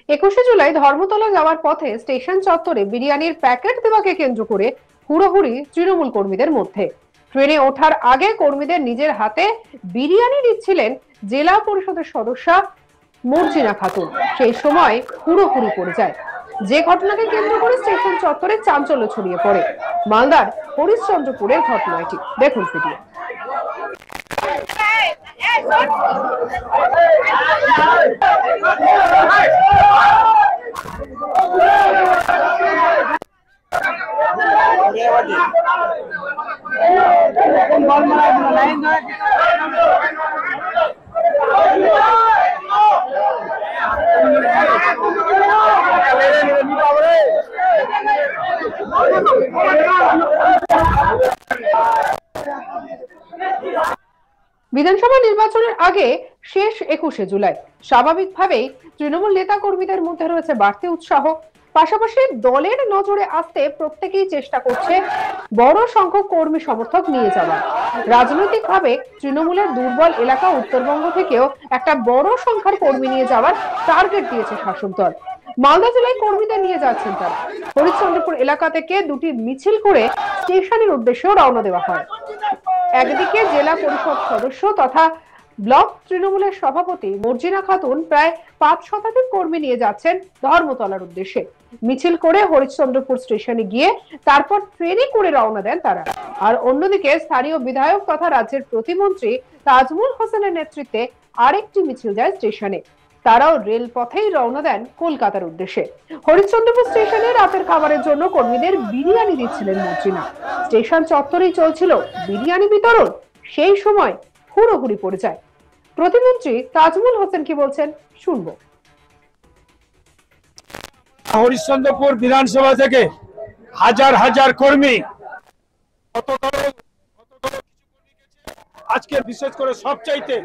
21শে জুলাই ধর্মতলা যাওয়ার পথে স্টেশন চত্বরে বিরিয়ানির প্যাকেট দেওয়াকে কেন্দ্র করে হুড়োহুড়ি তৃণমূল কর্মীদের মধ্যে। ট্রেনে ওঠার আগে কর্মীদের নিজের হাতে বিরিয়ানি দিচ্ছিলেন জেলা পরিষদের সদস্যা মর্জিনা খাতুন। সেই সময় হুড়োহুড়ি পড়ে যায়, যে ঘটনাকে কেন্দ্র করে স্টেশন চত্বরে চাঞ্চল্য ছড়িয়ে পড়ে। মালদার হরিশ্চন্দ্রপুরের ঘটনা এটি, দেখুন ভিডিও। বিধানসভা নির্বাচনের আগে শেষ 21শে জুলাই স্বাভাবিকভাবেই তৃণমূল নেতা কর্মীদের মধ্যে রয়েছে বাড়তি উৎসাহ। পাশাপাশি দলের নজরে আসতে প্রত্যেকেই চেষ্টা করছে বড় সংখ্যক কর্মী সমর্থক নিয়ে যাওয়া। রাজনৈতিকভাবে তৃণমূলের দুর্বল এলাকা উত্তরবঙ্গ থেকেও একটা বড় সংখ্যার কর্মী নিয়ে যাওয়ার টার্গেট দিয়েছে শাসক দল। মালদা জেলায় কর্মীদের নিয়ে যাচ্ছেন তারা। হরিশ্চন্দ্রপুর এলাকা থেকে দুটি মিছিল করে স্টেশনের উদ্দেশ্যেও রওনা দেওয়া হয়। একদিকে জেলা পরিষদ সদস্য তথা ব্লক তৃণমূলের সভাপতি মর্জিনা খাতুন প্রায় 5 শতাধিক কর্মী নিয়ে যাচ্ছেন ধর্মতলার উদ্দেশ্যে। মিছিল করে হরিশ্চন্দ্রপুর স্টেশনে গিয়ে তারপর ট্রেনে করে রওনা দেন তারা। আর অন্যদিকে স্থানীয় বিধায়ক তথা রাজ্যের প্রতিমন্ত্রী তাজমুল হোসেনের নেতৃত্বে আরেকটি মিছিল যায় স্টেশনে। তারাও রেল পথেই রওনা দেন কলকাতার উদ্দেশ্যে। হরিশ্চন্দ্রপুর স্টেশনে রাতের খাবারের জন্য কর্মীদের বিরিয়ানি দিচ্ছিলেন মর্জিনা। স্টেশন চত্বরেই চলছিল বিরিয়ানি বিতরণ। সেই সময় হুড়োহুড়ি পড়ে যায়। প্রতিমন্ত্রী তাজমুল হোসেন কি বলছেন শুনবো। হরিশ্চন্দ্রপুর বিধানসভা থেকে হাজার হাজার কর্মী আজকে বিশেষ করে সবচাইতে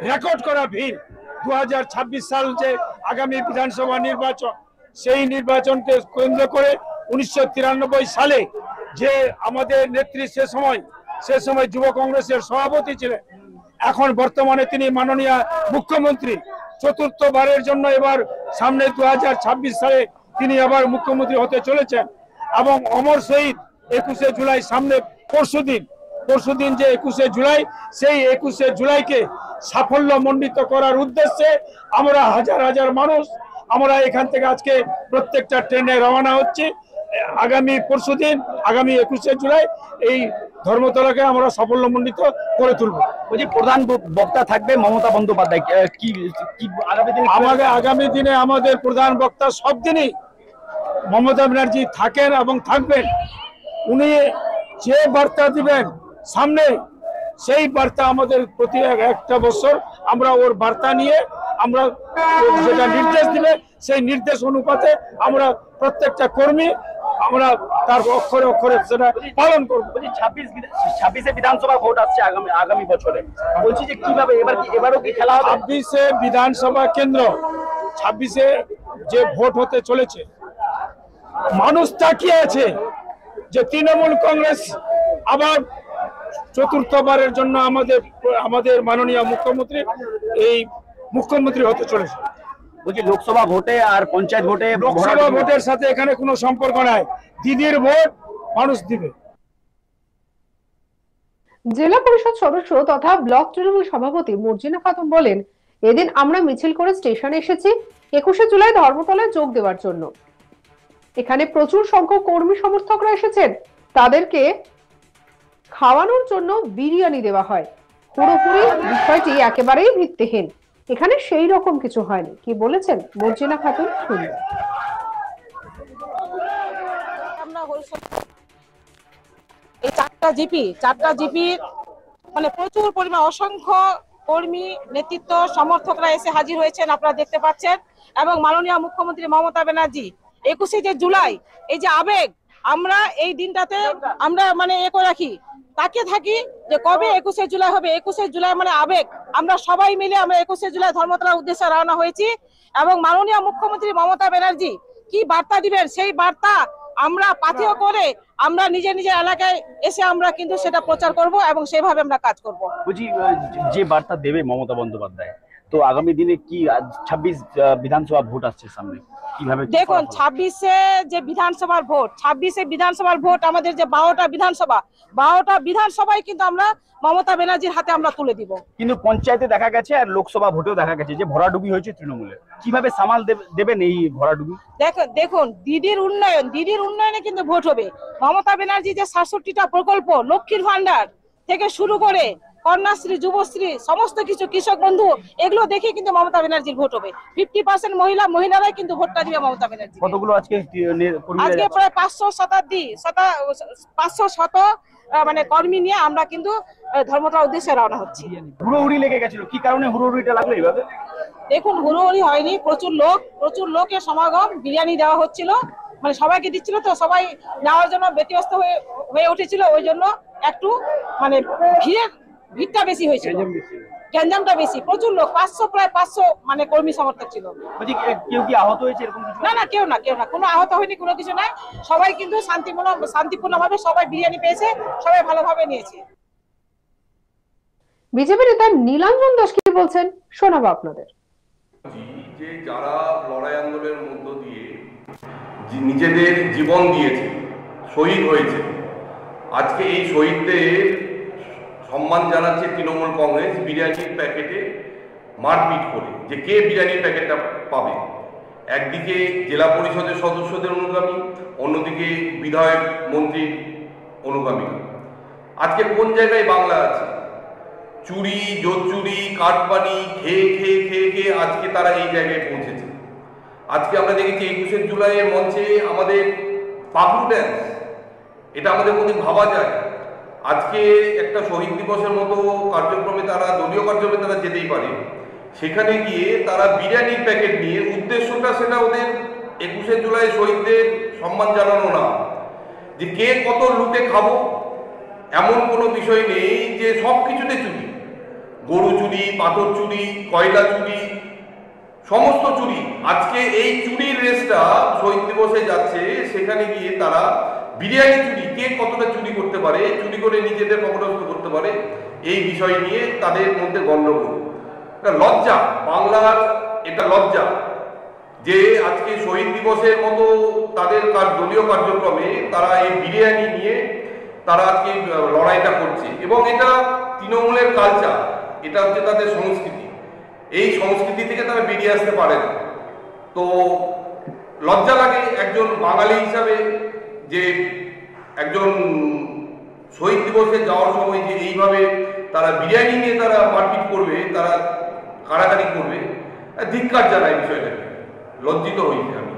রেকর্ড করা ভিড় 2026 সাল যে আগামী বিধানসভা নির্বাচন, সেই নির্বাচনকে কেন্দ্র করে 1993 সালে যে আমাদের নেত্রী সে সময় যুব কংগ্রেসের সভাপতি ছিলেন, এখন বর্তমানে তিনি মাননীয় মুখ্যমন্ত্রী। চতুর্থবারের জন্য এবার সামনে 2026 সালে তিনি আবার মুখ্যমন্ত্রী হতে চলেছেন। এবং অমর শহীদ 21শে জুলাই সামনে পরশুদিন যে 21শে জুলাই, সেই 21শে জুলাইকে সাফল্য মণ্ডিত করার উদ্দেশ্যে আমরা হাজার হাজার মানুষ আমরা এখান থেকে আজকে প্রত্যেকটা ট্রেনে রওনা হচ্ছি। আগামী পরশুদিন আগামী 21শে জুলাই এই ধর্মতলাকে আমরা সাফল্যমণ্ডিত করে তুলব। বলছি প্রধান বক্তা থাকবে মমতা বন্দ্যোপাধ্যায়, কি আগামী দিনে আমাদের প্রধান বক্তা সব দিনই মমতা ব্যানার্জি থাকেন এবং থাকবেন। উনি যে বার্তা দিবেন সামনে, সেই বার্তা আমাদের প্রতি একটা বছর আমরা ওর বার্তা নিয়ে আমরা যেটা নির্দেশ দিবে সেই নির্দেশ অনুপাতে আমরা প্রত্যেকটা কর্মী আমরা তার অক্ষরে অক্ষরে সেটা পালন করবো। 26শে বিধানসভা ভোট আসছে আগামী বছরে, বলছি যে কিভাবে এবারও কি খেলা হবে? 26শে বিধানসভা কেন্দ্র, 26শে যে ভোট হতে চলেছে, মানুষ তাকিয়ে আছে যে তৃণমূল কংগ্রেস আবার চতুর্থবারের জন্য আমাদের মাননীয় মুখ্যমন্ত্রী এই মুখ্যমন্ত্রী হতে চলেছে। বলছি লোকসভা ভোটে আর পঞ্চায়েত ভোটে, লোকসভা ভোটের সাথে এখানে কোনো সম্পর্ক নাই, দিদির ভোট মানুষ দিবে। জেলা পরিষদ সদস্য তথা ব্লক তৃণমূল সভাপতি মর্জিনা খাতুন বলেন, এদিন আমরা মিছিল করে স্টেশনে এসেছি 21শে জুলাই ধর্মতলায় যোগ দেওয়ার জন্য। এখানে প্রচুর সংখ্যক কর্মী সমর্থকরা এসেছেন, তাদেরকে খাওয়ানোর জন্য বিরিয়ানি দেওয়া হয়। পুরোপুরি বিষয়টি একেবারেই ভিত্তিহীন, এখানে সেই রকম কিছু হয়নি। কি বলেছেন মর্জিনা খাতুন শুনুন। এই চারটা জিপি মানে প্রচুর পরিমাণ অসংখ্য কর্মী নেতৃত্ব সমর্থকরা এসে হাজির হয়েছেন, আপনারা দেখতে পাচ্ছেন। এবং মাননীয় মুখ্যমন্ত্রী মমতা ব্যানার্জি 21শে যে জুলাই, এই যে আবেগ, আমরা এই দিনটাতে আমরা মানে করে রাখি, তাকিয়ে থাকি যে কবে 21শে জুলাই হবে। 21শে জুলাই মানে আবেগ, আমরা সবাই মিলে আমরা 21শে জুলাই ধর্মতলার উদ্দেশ্যে রওনা হয়েছি। এবং মাননীয় মুখ্যমন্ত্রী মমতা ব্যানার্জি কি বার্তা দিবেন, সেই বার্তা আমরা পাথেয় করে আমরা নিজের এলাকায় এসে আমরা কিন্তু সেটা প্রচার করব এবং সেভাবে আমরা কাজ করব। বুঝি যে বার্তা দেবে মমতা বন্দ্যোপাধ্যায়, তো আগামী দিনে কি 26 বিধানসভা ভোট আসছে সামনে, কিভাবে দেখুন 26-এ যে বিধানসভার ভোট, 26-এ বিধানসভার ভোট, আমাদের যে 12টা বিধানসভায় কিন্তু আমরা মমতা ব্যানার্জির হাতে আমরা তুলে দিব। কিন্তু পঞ্চায়েতে দেখা গেছে আর লোকসভা ভোটেও দেখা গেছে যে ভরাডুবি হয়েছে তৃণমূলে, কিভাবে সামাল দেবেন এই ভরাডুবি? দেখুন দিদির উন্নয়নে কিন্তু ভোট হবে। মমতা ব্যানার্জি যে 67টা প্রকল্প, লক্ষ্মীর ভান্ডার থেকে শুরু করে কন্যাশ্রী, যুবশ্রী, সমস্ত কিছু, কৃষক বন্ধু, এগুলো দেখে কিন্তু মমতা ব্যানার্জির ভোট হবে। 50% মহিলারাই কিন্তু ভোটটা দিবে মমতা ব্যানার্জি। কতগুলো আজকে প্রায় 500 মানে কর্মী নিয়ে আমরা কিন্তু ধর্মতলার উদ্দেশ্যে রওনা হচ্ছি। হুড়োহুড়ি লেগে গেছিল, কি কারণে হুড়োহুড়িটা লাগলো এইভাবে? দেখুন হুড়োহুড়ি হয়নি, প্রচুর লোকের সমাগম, বিরিয়ানি দেওয়া হচ্ছিল, মানে সবাইকে দিচ্ছিল, তো সবাই নেওয়ার জন্য ব্যতিব্যস্ত হয়ে উঠেছিল, ওই জন্য একটু মানে ভিড়টা বেশি হয়েছিল, গ্যাঞ্জামটা বেশি, প্রচুর লোক, প্রায় 500 মানে কর্মী সমর্থক ছিল। কেউ কি আহত হয়েছে এরকম কিছু? না, কেউ না, কোনো আহত হয়নি, কোনো কিছু নাই। সবাই কিন্তু শান্তিপূর্ণভাবে সবাই বিরিয়ানি পেয়েছে, সবাই ভালোভাবে নিয়েছে। বিজেপি নেতা নীলাঞ্জন দাস কি বলছেন শোনাবো আপনাদের। যে যারা লড়াই আন্দোলনের মধ্য দিয়ে নিজেদের জীবন দিয়েছে, শহীদ হয়েছে, আজকে এই শহীদদের সম্মান জানাচ্ছে তৃণমূল কংগ্রেস বিরিয়ানির প্যাকেটে মারপিট করে, যে কে বিরিয়ানির প্যাকেটটা পাবে। একদিকে জেলা পরিষদের সদস্যদের অনুগামী, অন্যদিকে বিধায়ক মন্ত্রীর অনুগামী। আজকে কোন জায়গায় বাংলা আছে? চুরি, জোচ্চুরি, কাটপানি খেয়ে খেয়ে খেয়ে খেয়ে আজকে তারা এই জায়গায় পৌঁছেছে। আজকে আমরা দেখেছি 21শে জুলাইয়ের মঞ্চে আমাদের পাগলু ড্যান্স, এটা আমাদের কোনদিন ভাবা যায়? আজকে একটা শহীদ দিবসের মতো কার্যক্রমে তারা, দলীয় কার্যক্রমে তারা যেতেই পারে, সেখানে গিয়ে তারা বিরিয়ানির প্যাকেট নিয়ে, উদ্দেশ্যটা সেটা ওদের 21শে জুলাই শহীদদের সম্মান জানানো না, যে কে কত লুটে খাবো এমন কোনো বিষয় নেই, যে সব কিছুতে চুরি, গরু চুরি, পাথর চুরি, কয়লা চুরি, সমস্ত চুরি। আজকে এই চুরির রেসটা শহীদ দিবসে যাচ্ছে, সেখানে গিয়ে তারা বিরিয়ানি চুরি, কে কতটা চুরি করতে পারে, চুরি করে নিজেদের পকেটস্থ করতে পারে, এই বিষয় নিয়ে তাদের মধ্যে গণ্ডগোল। লজ্জা, বাংলার এটা লজ্জা যে আজকে শহীদ দিবসের মতো তাদের দলীয় কার্যক্রমে তারা এই বিরিয়ানি নিয়ে তারা আজকে লড়াইটা করছে, এবং এটা তৃণমূলের কালচার, এটা হচ্ছে তাদের সংস্কৃতি। এই সংস্কৃতি থেকে তারা বেরিয়ে আসতে পারে না। তো লজ্জা লাগে একজন বাঙালি হিসাবে, যে একজন শহীদ দিবসে যাওয়ার সময় যে এইভাবে তারা বিরিয়ানি নিয়ে তারা মারপিট করবে, তারা কাড়াকাড়ি করবে, ধিক্কার জানায় বিষয়টাকে, লজ্জিত হয়েছে আমি।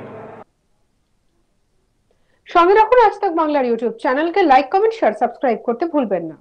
সঙ্গে রাখুন আজ তাক বাংলার ইউটিউব চ্যানেলকে, লাইক, কমেন্ট, শেয়ার, সাবস্ক্রাইব করতে ভুলবেন না।